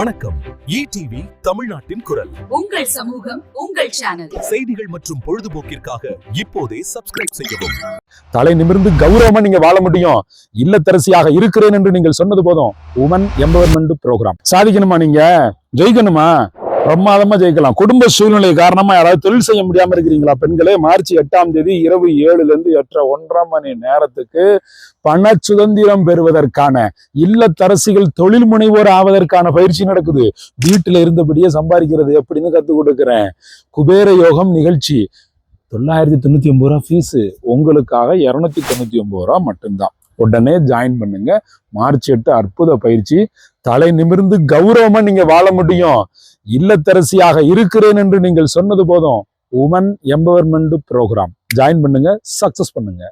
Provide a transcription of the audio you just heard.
வணக்கம். ETV தமிழ்நாட்டின் குரல். உங்கள் சமூகம், உங்கள் சேனல். செய்திகள் மற்றும் பொழுதுபோக்கிற்காக இப்போதே சப்ஸ்கிரைப் செய்யவும். தலை நிமிர்ந்து கௌரவமா நீங்க வாழ முடியும். இல்லத்தரசியாக இருக்கிறேன் என்று நீங்கள் சொன்னது போதும். உமன் எம்பவர்மெண்ட் ப்ரோக்ராம் சாதிக்கணுமா? நீங்க ஜெயிக்கணுமா? பிரமாதமா ஜெயிக்கலாம். குடும்ப சூழ்நிலை காரணமா யாராவது தொழில் செய்ய முடியாம இருக்கிறீங்களா? பெண்களே, மார்ச் 8ஆம் தேதி இரவு 7லிருந்து 8:30 மணி நேரத்துக்கு பண சுதந்திரம் பெறுவதற்கான, இல்லத்தரசிகள் தொழில் முனைவோர் ஆவதற்கான பயிற்சி நடக்குது. வீட்டுல இருந்தபடியே சம்பாதிக்கிறது எப்படின்னு கத்துக் கொடுக்குறேன். குபேர யோகம் நிகழ்ச்சி 999 ரூபா ஃபீஸ், உங்களுக்காக 299 ரூபா மட்டும்தான். உடனே ஜாயின் பண்ணுங்க. மார்ச் 8 அற்புத பயிற்சி. தலை நிமிர்ந்து கௌரவமா நீங்க வாழ முடியும். இல்லத்தரசியாக இருக்கிறேன் என்று நீங்கள் சொன்னது போதும். உமன் எம்பவர்மெண்ட் ப்ரோக்ராம் ஜாயின் பண்ணுங்க, சக்சஸ் பண்ணுங்க.